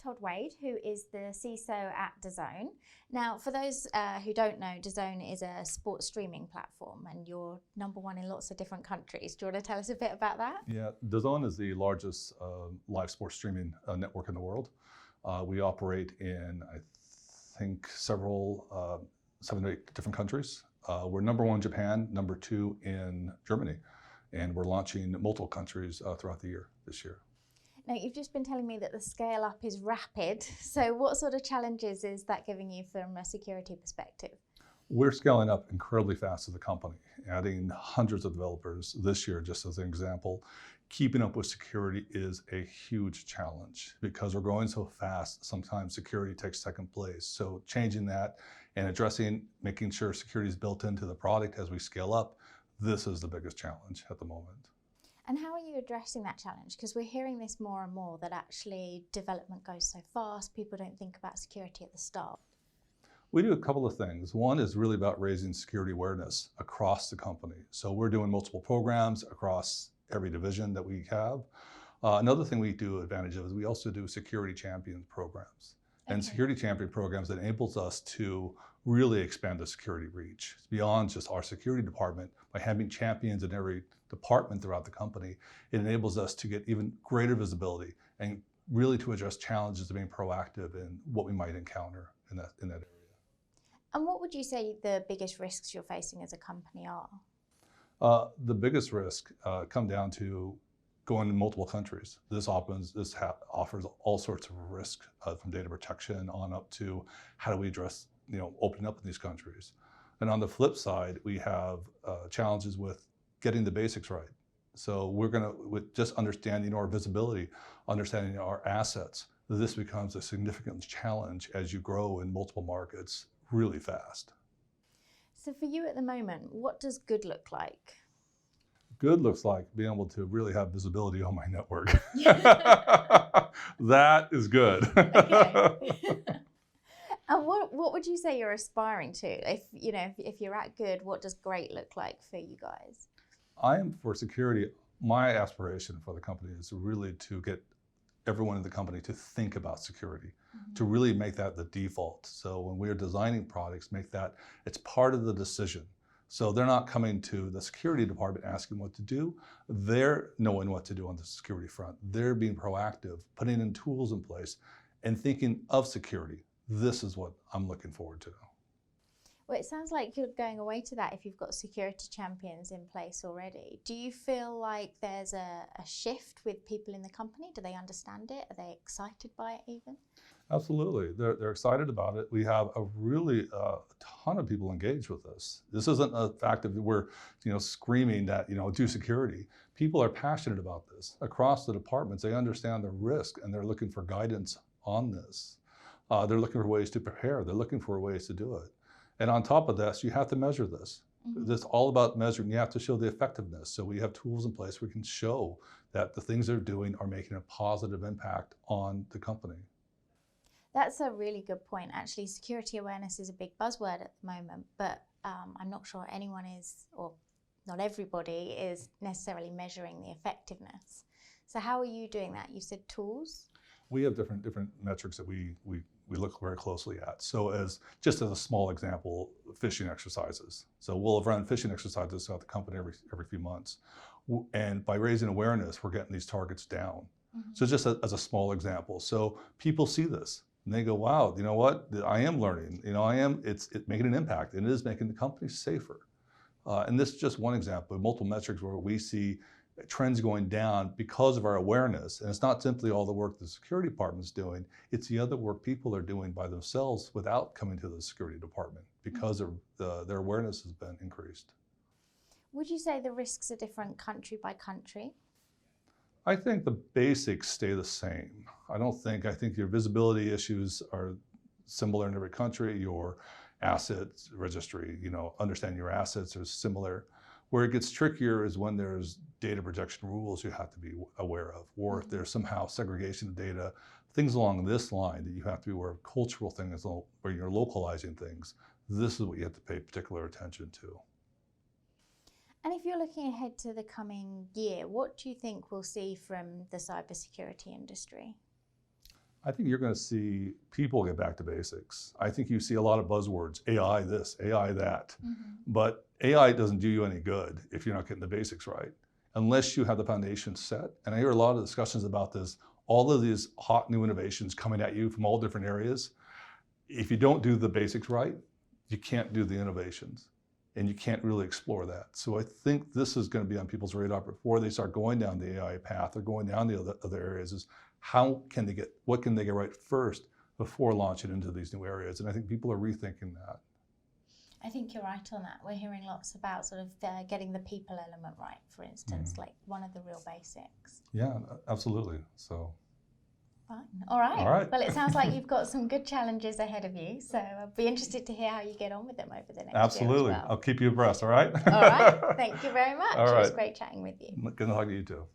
Todd, who is the CISO at DAZN. Now, for those who don't know, DAZN is a sports streaming platform, and you're #1 in lots of different countries. Do you want to tell us a bit about that? Yeah, DAZN is the largest live sports streaming network in the world. We operate in, I think, seven to 8 different countries. We're #1 in Japan, #2 in Germany, and we're launching multiple countries throughout the year this year. Now, you've just been telling me that the scale up is rapid. So what sort of challenges is that giving you from a security perspective? We're scaling up incredibly fast as a company, adding hundreds of developers this year, just as an example. Keeping up with security is a huge challenge because we're growing so fast. Sometimes security takes second place. So changing that and addressing, making sure security is built into the product as we scale up, this is the biggest challenge at the moment. And how are you addressing that challenge? Because we're hearing this more and more, that actually development goes so fast, people don't think about security at the start. We do a couple of things. One is really about raising security awareness across the company. So we're doing multiple programs across every division that we have. Another thing we do advantage of is we also do security champion programs. Okay. And security champion programs that enables us to really expand the security reach. It's beyond just our security department. By having champions in every department throughout the company, it enables us to get even greater visibility and really to address challenges of being proactive in what we might encounter in that area. And what would you say the biggest risks you're facing as a company are? The biggest risk come down to going to multiple countries. This offers all sorts of risk from data protection on up to how do we address, opening up in these countries. And on the flip side, we have challenges with getting the basics right. So with just understanding our visibility, understanding our assets, this becomes a significant challenge as you grow in multiple markets really fast. So for you at the moment, what does good look like? Good looks like being able to really have visibility on my network. That is good. Okay. And what would you say you're aspiring to? If you're at good, what does great look like for you guys? For security, my aspiration for the company is really to get everyone in the company to think about security, to really make that the default. So when we're designing products, make that it's part of the decision. So they're not coming to the security department asking what to do. They're knowing what to do on the security front. They're being proactive, putting in tools in place and thinking of security. This is what I'm looking forward to. Well, it sounds like you're going away to that if you've got security champions in place already. Do you feel like there's a shift with people in the company? Do they understand it? Are they excited by it even? Absolutely, they're excited about it. We have a ton of people engaged with this. This isn't a fact that we're screaming that do security. People are passionate about this. Across the departments, they understand the risk and they're looking for guidance on this. They're looking for ways to prepare. They're looking for ways to do it. And on top of this, you have to measure this. It's all about measuring. You have to show the effectiveness. So we have tools in place where we can show that the things they're doing are making a positive impact on the company. That's a really good point. Actually, security awareness is a big buzzword at the moment, but I'm not sure anyone is, or not everybody is necessarily measuring the effectiveness. So how are you doing that? You said tools? We have different metrics that we look very closely at. So just as a small example, phishing exercises. So we'll run phishing exercises throughout the company every few months. And by raising awareness, we're getting these targets down. So just as a small example. So people see this and they go, wow, you know what? I am learning. It's making an impact, and it is making the company safer. And this is just one example of multiple metrics where we see trends going down because of our awareness. And it's not simply all the work the security department is doing, it's the other work people are doing by themselves without coming to the security department because their awareness has been increased. Would you say the risks are different country by country? I think the basics stay the same. I think your visibility issues are similar in every country. Your assets registry, understanding your assets are similar. Where it gets trickier is when there's data protection rules you have to be aware of, or if there's somehow segregation of data, things along this line that you have to be aware of, cultural things where you're localizing things. This is what you have to pay particular attention to. And if you're looking ahead to the coming year, what do you think we'll see from the cybersecurity industry? I think you're going to see people get back to basics. I think you see a lot of buzzwords, AI this, AI that. But AI doesn't do you any good if you're not getting the basics right, unless you have the foundation set. And I hear a lot of discussions about this, all of these hot new innovations coming at you from all different areas. If you don't do the basics right, you can't do the innovations. And you can't really explore that. So I think this is going to be on people's radar before they start going down the AI path or going down the other areas, is what can they get right first before launching into these new areas? And I think people are rethinking that. I think you're right on that. We're hearing lots about sort of getting the people element right, for instance, like one of the real basics. Yeah, absolutely. So. Fine. All right. All right. Well, it sounds like you've got some good challenges ahead of you. So I'll be interested to hear how you get on with them over the next Absolutely. year as well. I'll keep you abreast, all right? All right. Thank you very much. All right. It was great chatting with you. Good to talk to you too.